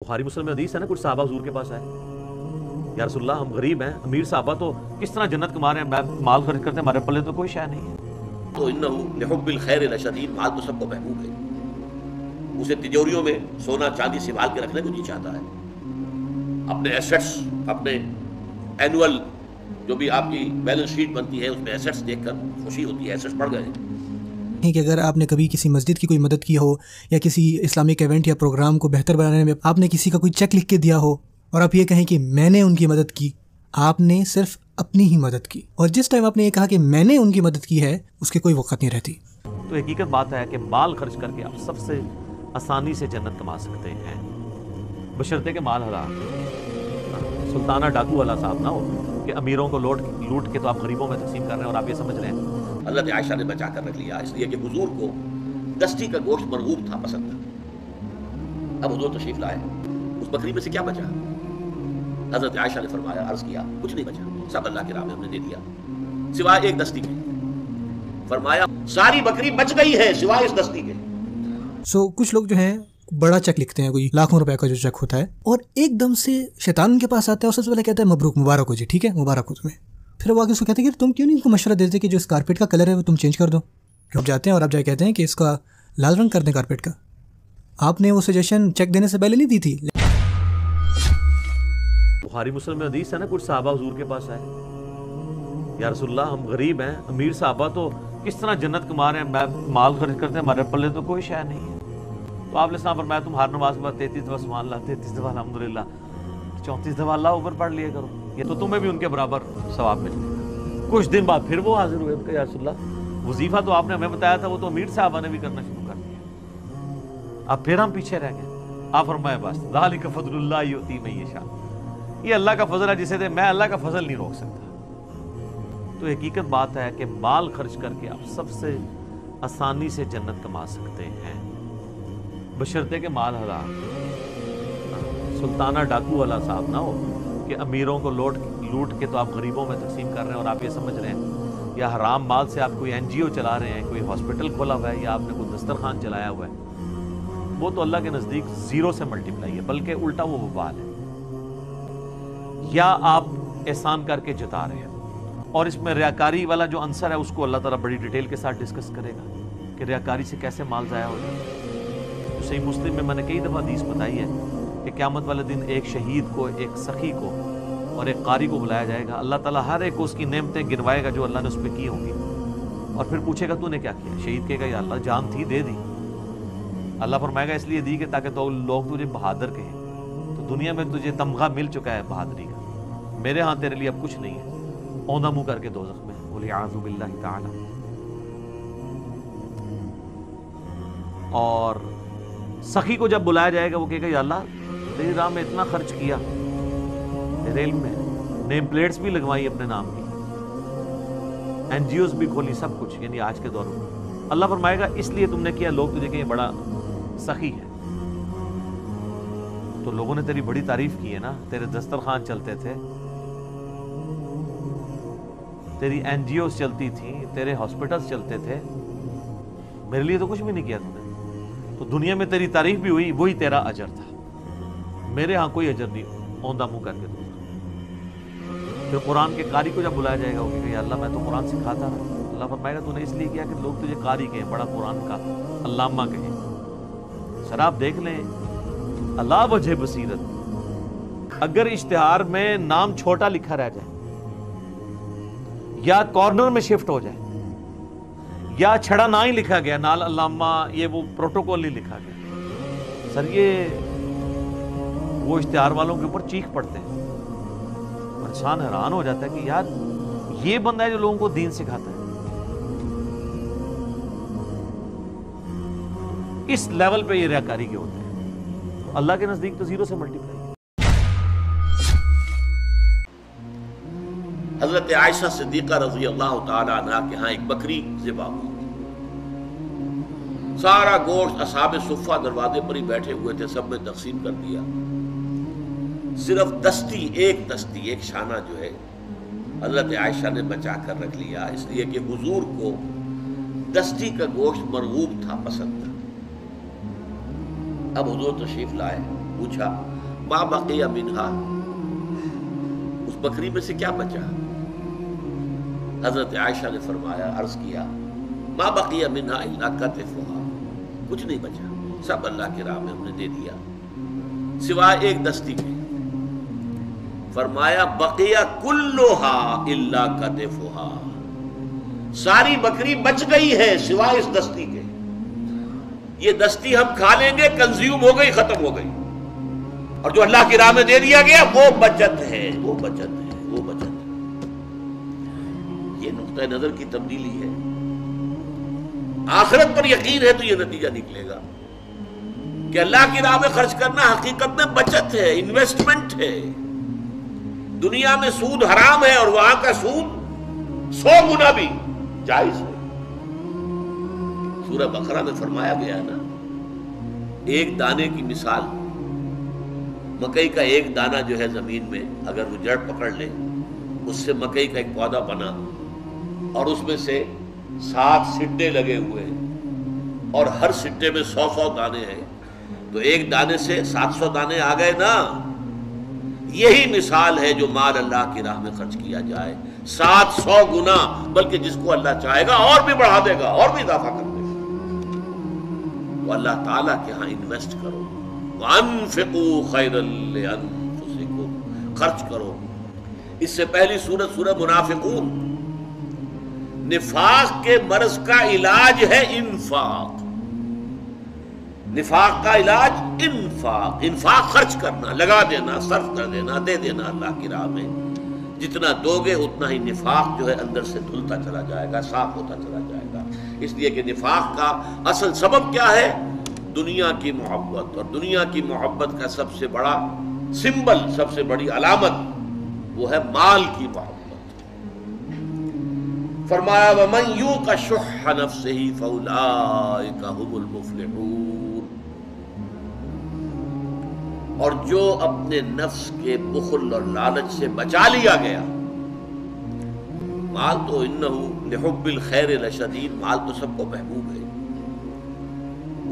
बुखारी मुस्लिम में हदीस है ना, कुछ सहाबा हुजूर के पास आए, या रसूलल्लाह हम गरीब हैं, अमीर सहाबा तो किस तरह जन्नत कमा रहे हैं, माल खर्च करते हैं, हमारे पल्ले तो कोई शय नहीं है। तो इन्नहु लिहुब्बिल खैर लशदीद, माल तो सबको महबूब है, उसे तिजोरियों में सोना चांदी संभाल के रखने को नहीं चाहता है। अपने एसेट्स, अपने एनुअल जो भी आपकी बैलेंस शीट बनती है उसमें एसेट्स देखकर खुशी होती है, एसेट्स बढ़ गए। कि अगर आपने कभी किसी मस्जिद की कोई मदद की हो या किसी इस्लामिक इवेंट या प्रोग्राम को बेहतर बनाने में आपने किसी का कोई चेक लिख के दिया हो और आप ये कहें कि मैंने उनकी मदद की, आपने सिर्फ अपनी ही मदद की, और जिस टाइम आपने ये कहा कि मैंने उनकी मदद की है उसकी कोई वक़्त नहीं रहती। तो हकीकत बात है कि माल खर्च करके आप सबसे आसानी से जन्नत कमा सकते हैं, बशर्ते के माल हलाल, सुल्ताना डाकू वाला साहब ना हो कि अमीरों को लूट के तो आप गरीबों में तकसीम कर रहे हैं और आप ये समझ रहे हैं। हज़रत आयशा ने बचा कर रख लिया इसलिए कि हुजूर को दस्ती का गोश्त मरगूब था, पसंद था। अब हुजूर तशरीफ लाए, उस बकरी में से क्या बचा? हज़रत आयशा ने फरमाया, अर्ज किया, कुछ नहीं बचा, सब अल्लाह के राह में हमने दे दिया, सिवाय एक दस्ती के। फरमाया सारी बकरी बच गई है सिवाय इस दस्ती के। कुछ लोग जो हैं बड़ा चेक लिखते हैं, कोई लाखों रुपए का जो चेक होता है, और एकदम से शैतान उनके पास आता है और सबसे पहले कहता है मबरूक, मुबारक हो जी, ठीक है मुबारक हो तुम्हें। फिर वो आगे उसको कहते हैं कि तुम क्यों नहीं इनको मशवरा देते कि जो इस कारपेट का कलर है वो तुम चेंज कर दो। क्यों जाते हैं और आप जाए कहते हैं कि इसका लाल रंग कर दें कारपेट का। आपने वो सजेशन चेक देने से पहले नहीं दी थी। बुखारी मुस्लिम में हदीस है ना, कुछ सहाबा हुजूर के पास आए, या रसूलल्लाह हम गरीब हैं, अमीर सहाबा तो किस तरह जन्नत कमा रहे हैं, माल खर्च करते हैं, हमारे पल्ले तो कोई शय नहीं है। तो आपने सलाम फरमाया तुम हर नमाज के बाद 33 दफ़ा सुभान अल्लाह, 33 दफ़ा अल्हम्दुलिल्लाह, 34 दफ़ा अल्लाह ऊपर पढ़ लिया करो, ये तो तुम्हें भी उनके बराबर सवाब मिलेगा। कुछ दिन बाद फिर वो हाजिर हुए, उनका या रसूलल्लाह वजीफा तो आपने हमें बताया था, वो तो अमीर साहबा ने भी करना शुरू कर दिया, अब फिर हम पीछे रह गए। आप फरमाया बस ज़ालिका फ़ज़लुल्लाह युती मन यशा, ये अल्लाह का फजल है जिसे दे, मैं अल्लाह का फजल नहीं रोक सकता। तो हकीकत बात है कि माल खर्च करके आप सबसे आसानी से जन्नत कमा सकते हैं, बशर्ते के माल हलाल, सुल्ताना डाकू वाला साहब ना हो कि अमीरों को लूट के तो आप गरीबों में तकसीम कर रहे हैं और आप ये समझ रहे हैं, या हराम माल से आप कोई NGO चला रहे हैं, कोई हॉस्पिटल खोला हुआ है, या आपने कोई दस्तरखान चलाया हुआ है। वो तो अल्लाह के नज़दीक ज़ीरो से मल्टीप्लाई है, बल्कि उल्टा वो वबाल है। या आप एहसान करके जता रहे हैं, और इसमें रियाकारी वाला जो आंसर है उसको अल्लाह ताला बड़ी डिटेल के साथ डिस्कस करेगा कि रियाकारी से कैसे माल ज़ाया हो जाए। तो सही मुस्लिम में मैंने कई दफ़ा हदीस बताई है कि क़यामत वाले दिन एक शहीद को, एक सखी को और एक कारी को बुलाया जाएगा। अल्लाह ताला हर एक को उसकी नेमतें गिनवाएगा जो अल्लाह ने उस पर की होंगी, और फिर पूछेगा तूने क्या किया। शहीद कहेगा या अल्लाह जान थी दे दी। अल्लाह फरमाएगा इसलिए दी कि ताकि तो लोग तुझे बहादुर कहें, तो दुनिया में तुझे तमगा मिल चुका है बहादुरी का, मेरे यहाँ तेरे लिए अब कुछ नहीं है। औंधा मुँह करके दोज़ख में, बोले आज़ू बिल्लाहि ताला। और सखी को जब बुलाया जाएगा वो कहेगा या अल्लाह तेरी राह में इतना खर्च किया, रेल में नेम प्लेट्स भी लगवाई अपने नाम की, NGOs भी खोली, सब कुछ, यानी आज के दौर में। अल्लाह फरमाएगा इसलिए तुमने किया, लोग तुझे कहें बड़ा सखी है, तो लोगों ने तेरी बड़ी तारीफ की है ना, तेरे दस्तरखान चलते थे, तेरी NGOs चलती थी, तेरे हॉस्पिटल्स चलते थे, मेरे लिए तो कुछ भी नहीं किया तूने, तो दुनिया में तेरी तारीफ भी हुई, वही तेरा अजर था, मेरे यहाँ कोई अजर नहीं। औंधा मुँह करके दो। फिर कुरान के कारी को जब बुलाया जाएगा वो कहेगा अल्लाह मैं तो कुरान सिखाता रहा। अल्लाह फरमाएगा तूने इसलिए किया कि लोग तुझे कारी कहें, बड़ा कुरान का अल्लामा कहें। सर आप देख लें अल्लाह वजह बसीरत, अगर इश्तिहार में नाम छोटा लिखा रह जाए या कॉर्नर में शिफ्ट हो जाए या छड़ा ना ही लिखा गया, नाल अल्लामा, ये वो प्रोटोकॉल नहीं लिखा गया, सर ये वो इश्तिहार वालों के ऊपर चीख पड़ते हैं। इंसान हैरान हो जाता है कि यार ये बंदा है जो लोगों को दीन सिखाता है। इस लेवल पे ये रियाकारी के होते हैं, तो अल्लाह के नजदीक तो जीरो से मल्टीप्लाई। हजरत आयशा सिद्दीका रज़ी अल्लाह तआला अन्हा के यहाँ एक बकरी ज़िबा हुई, सारा गोश्त असहाब सुफ़ा दरवाजे पर ही बैठे हुए थे, सब में तकसीम कर दिया। सिर्फ दस्ती, एक शाना जो है हजरत आयशा ने बचा कर रख लिया, इसलिए कि हुजूर को दस्ती का गोश्त मरगूब था, पसंद था। अब हुजूर तशरीफ लाए, पूछा मा बक़िया मिन्हा, उस बकरी में से क्या बचा? हजरत आयशा ने फरमाया, अर्ज किया, मा बक़िया मिन्हा इल्ला कतिफ़ुहा, कुछ नहीं बचा, सब अल्लाह की राह में हमने दे दिया सिवाय एक दस्ती के। फरमाया बक़िया कुल्लुहा इल्ला कतिफ़ुहा, सारी बकरी बच गई है सिवाय इस दस्ती के। ये दस्ती हम खा लेंगे, कंज्यूम हो गई, खत्म हो गई, और जो अल्लाह की राह में दे दिया गया वो बचत है, वो बचत है, वो बचत है। ये नुक्ता नजर की तब्दीली है। आखिरत पर यकीन है तो ये नतीजा निकलेगा कि अल्लाह की राह में खर्च करना हकीकत में बचत है, इन्वेस्टमेंट है। दुनिया में सूद हराम है और वहां का सूद 100 गुना भी जायज है। सूरह बकरा में फरमाया गया ना, एक दाने की मिसाल, मकई का एक दाना जो है जमीन में अगर वो जड़ पकड़ ले, उससे मकई का एक पौधा बना और उसमें से 7 सिड्डे लगे हुए हैं और हर सिड्डे में 100-100 दाने हैं, तो एक दाने से 700 दाने आ गए ना। यही मिसाल है जो माल अल्लाह की राह में खर्च किया जाए 700 गुना, बल्कि जिसको अल्लाह चाहेगा और भी बढ़ा देगा, और भी इजाफा कर देगा। तो अल्लाह ताला के यहाँ इन्वेस्ट करो, वअन्फिकू खैरन लिअन्फुसिकुम, खर्च करो। इससे पहली सूरत सूरह मुनाफिकून, निफाक के मर्ज का इलाज है इन्फाक। निफाक का इलाज इन्फाक, इन्फाक खर्च करना, लगा देना, सर्फ कर देना, दे देना अल्लाह की राह में। जितना दोगे उतना ही निफाक जो है अंदर से धुलता चला जाएगा, साफ होता चला जाएगा। इसलिए कि निफाक का असल सबब क्या है? दुनिया की मोहब्बत, और दुनिया की मोहब्बत का सबसे बड़ा सिंबल, सबसे बड़ी अलामत वो है माल की मोहब्बत। फरमाया वमन यूक़ शुह्ह नफ्सिही फउलाइका हुमुल मुफ़्लिहून, और जो अपने नफ्स के बुखल और लालच से बचा लिया गया। माल तो इन्नहु लिहुब्बिल खैर लशदीद, माल तो सबको महबूब है,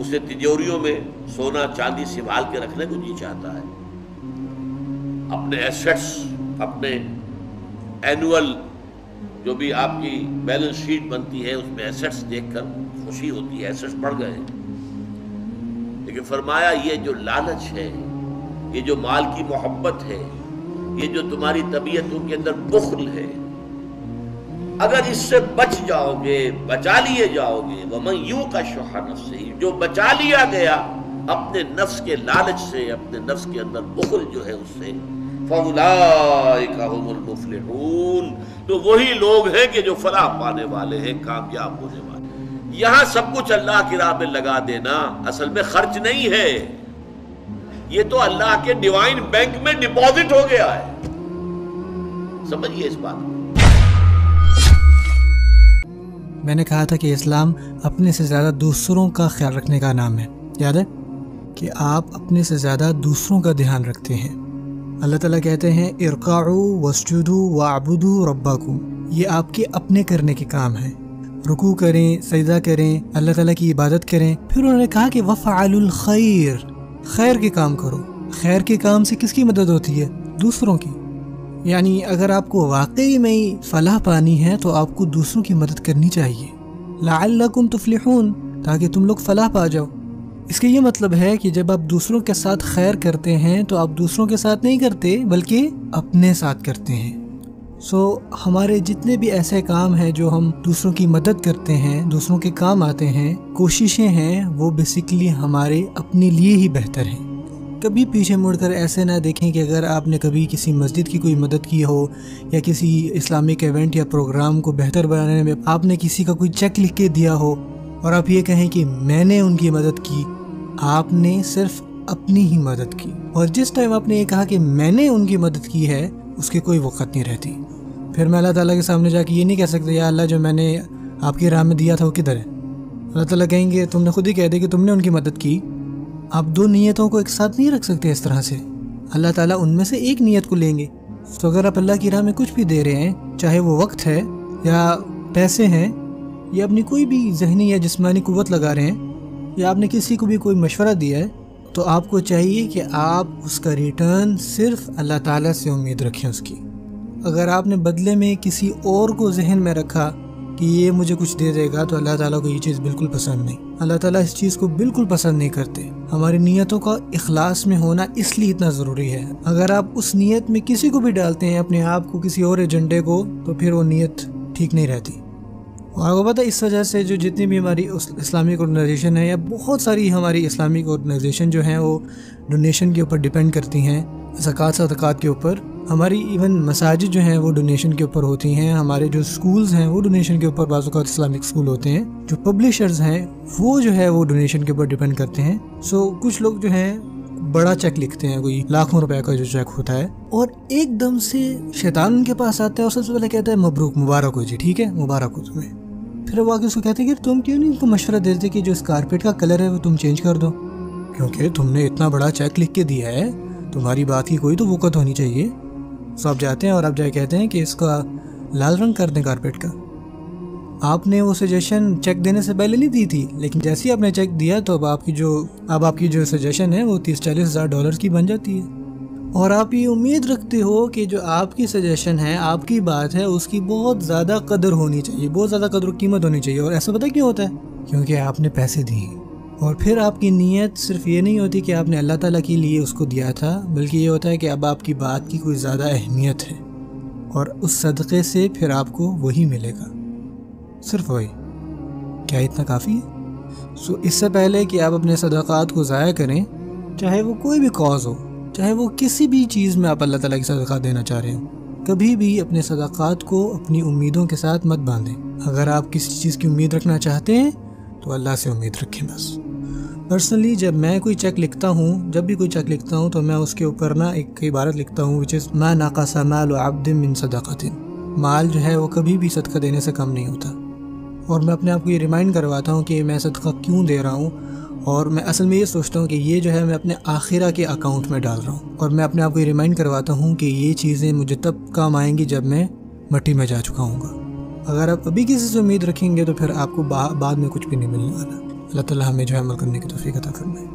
उसे तिजोरियों में सोना चांदी संभाल के रखने को जी चाहता है। अपने एसेट्स, अपने एनुअल जो भी आपकी बैलेंस शीट बनती है उसमें एसेट्स देखकर खुशी होती है, एसेट्स बढ़ गए। लेकिन फरमाया ये जो लालच है, ये जो माल की मोहब्बत है, ये जो तुम्हारी तबीयतों के अंदर बुख्ल है, अगर इससे बच जाओगे, बचा लिए जाओगे, वमन यूक़ शुह्ह नफ्सिही, जो बचा लिया गया अपने नफ्स के लालच से, अपने नफ्स के अंदर बुख्ल जो है उससे, फउलाइका हुमुल मुफ़्लिहून, तो वही लोग हैं कि जो फलाह पाने वाले हैं, कामयाब होने वाले। यहां सब कुछ अल्लाह की राह में लगा देना असल में खर्च नहीं है, ये तो अल्लाह के डिवाइन बैंक में डिपॉजिट हो गया है। समझिए इस बात को। मैंने कहा था कि इस्लाम अपने से ज़्यादा दूसरों का ख्याल रखने का नाम है। याद है कि आप अपने से ज़्यादा दूसरों का ध्यान रखते हैं। अल्लाह ताला कहते हैं इरकाऊ वस्जुदू वअबुदू रब्बकुम, ये आपके अपने करने के काम है। रुकू करें, सजदा करें, अल्लाह ताला की इबादत करें। फिर उन्होंने कहा कि वफ़अलुल खैर, खैर के काम करो। खैर के काम से किसकी मदद होती है? दूसरों की। यानी अगर आपको वाकई में ही फलाह पानी है तो आपको दूसरों की मदद करनी चाहिए। लअल्लकुम तुफ्लिहून, ताकि तुम लोग फलाह पा जाओ। इसका ये मतलब है कि जब आप दूसरों के साथ खैर करते हैं तो आप दूसरों के साथ नहीं करते बल्कि अपने साथ करते हैं। हमारे जितने भी ऐसे काम हैं जो हम दूसरों की मदद करते हैं, दूसरों के काम आते हैं, कोशिशें हैं, वो बेसिकली हमारे अपने लिए ही बेहतर हैं। कभी पीछे मुड़कर ऐसे ना देखें कि अगर आपने कभी किसी मस्जिद की कोई मदद की हो या किसी इस्लामिक इवेंट या प्रोग्राम को बेहतर बनाने में आपने किसी का कोई चेक लिख के दिया हो और आप ये कहें कि मैंने उनकी मदद की। आपने सिर्फ अपनी ही मदद की, और जिस टाइम आपने ये कहा कि मैंने उनकी मदद की है उसकी कोई वक़्त नहीं रहती। फिर मैं अल्लाह ताला के सामने जाके ये नहीं कह सकते या अल्लाह जो मैंने आपकी राह में दिया था वो किधर है। अल्लाह ताला कहेंगे तुमने खुद ही कह दिया कि तुमने उनकी मदद की। आप दो नीयतों को एक साथ नहीं रख सकते इस तरह से। अल्लाह ताला उनमें से एक नीयत को लेंगे। तो अगर आप अल्लाह की राह में कुछ भी दे रहे हैं, चाहे वो वक्त है या पैसे हैं या अपनी कोई भी जहनी या जिस्मानी कुव्वत लगा रहे हैं या आपने किसी को भी कोई मशवरा दिया है, تو آپ کو چاہیے کہ آپ اس کا ریٹرن صرف اللہ تعالیٰ سے امید رکھیں اس کی۔ اگر آپ نے بدلے میں کسی اور کو ذہن میں رکھا کہ یہ مجھے کچھ دے دے گا تو اللہ تعالیٰ کو یہ چیز بالکل پسند نہیں۔ اللہ تعالیٰ اس چیز کو بالکل پسند نہیں کرتے۔ ہماری نیتوں کا اخلاص میں ہونا اس لیے اتنا ضروری ہے۔ اگر آپ اس نیت میں کسی کو بھی ڈالتے ہیں، اپنے آپ کو، کسی اور ایجنڈے کو، تو پھر وہ نیت ٹھیک نہیں رہتی۔ اور آپ کو پتہ ہے اس وجہ سے جو جتنی بھی ہماری اسلامک آرگنائزیشن ہے، یا بہت ساری ہماری اسلامک آرگنائزیشن جو ہیں وہ ڈونیشن کے اوپر ڈیپینڈ کرتی ہیں، زکوٰۃ صدقات کے اوپر۔ ہماری ایون مساجد جو ہیں وہ ڈونیشن کے اوپر ہوتی ہیں، ہمارے جو سکولز ہیں وہ ڈونیشن کے اوپر، بعض اوقات اسلامک سکول ہوتے ہیں، جو پبلشرز ہیں وہ جو ہے وہ ڈونیشن کے اوپر ڈیپینڈ کرتے ہیں۔ کچھ لوگ جو ہیں بڑا چیک لکھتے ہیں، کوئی لاکھوں روپے کا جو چیک ہوتا ہے، اور ایک دم سے شیطان ان کے پاس آتا ہے اور سب سے پہلے کہتا ہے مبروک، مبارک ہو جی، ٹھیک ہے، مبارک ہو تمہیں۔ پھر وہ آگے اس کو کہتے ہیں کہ تم کیوں نہیں ان کو مشورہ دیتے کہ جو اس کارپیٹ کا کلر ہے وہ تم چینج کر دو، کیونکہ تم نے اتنا بڑا چیک لکھ کے دیا ہے، تمہاری بات کی کوئی تو وقت ہونی چاہیے۔ سو آپ جاتے ہیں اور آپ جائے کہتے ہیں کہ اس کا لال رنگ کر دیں کارپیٹ کا۔ آپ نے وہ سجیشن چیک دینے سے پہلے نہیں دی تھی، لیکن جیسے ہی آپ نے چیک دیا تو اب آپ کی جو سجیشن ہے وہ 30-40 ہزار ڈالر کی بن جاتی ہے، اور آپ یہ امید رکھتے ہو کہ جو آپ کی سجیشن ہے، آپ کی بات ہے، اس کی بہت زیادہ قدر ہونی چاہیے، بہت زیادہ قدر و قیمت ہونی چاہیے۔ اور ایسا پتہ کیوں ہوتا ہے؟ کیونکہ آپ نے پیسے دیے، اور پھر آپ کی نیت صرف یہ نہیں ہوتی کہ آپ نے اللہ تعالیٰ کے لیے اس کو دیا تھا، بلکہ یہ ہوتا ہے کہ اب آپ کی بات کی کوئی زیادہ اہمیت ہے، اور اس صدقے سے پھر آپ کو وہی ملے گا، صرف وہی۔ کیا اتنا کافی ہے؟ اس سے پہلے کہ آپ اپنے صدقات کو ضائع کریں، چاہے وہ کوئی بھی کاز ہو، چاہے وہ کسی بھی چیز میں آپ اللہ تعالیٰ کی صدقات دینا چاہ رہے ہوں، کبھی بھی اپنے صدقات کو اپنی امیدوں کے ساتھ مت باندھیں۔ اگر آپ کسی چیز کی امید رکھنا چاہتے ہیں تو اللہ سے امید رکھیں بس۔ پرسنلی جب میں کوئی چیک لکھتا ہوں، جب بھی کوئی چیک لکھتا ہوں، تو میں اس کے اوپر ایک عبارت لکھتا ہوں which is ما نقص مال عبد من صدقۃ۔ مال جو ہے وہ کبھی بھی صدقہ دینے سے کم نہیں ہوتا، اور میں اپنے آپ کو یہ ریمائنڈ کرواتا ہوں کہ میں صدقہ کیوں دے رہا ہوں، اور میں اصل میں یہ سوچتا ہوں کہ یہ جو ہے میں اپنے آخرہ کے اکاؤنٹ میں ال رہا ہوں، اور میں اپنے آپ کو یہ ریمائنڈ کرواتا ہوں کہ یہ چیزیں مجھے تب کام آئیں گی جب میں مٹی میں جا چکا ہوں گا۔ اگر آپ ابھی کسی سے امید رکھیں گے تو پھر آپ کو بعد میں کچھ بھی نہیں ملنے والا۔ اللہ تعالیٰ ہمیں جو ہے عمل کرنے کی توفیق عطا فرمائے۔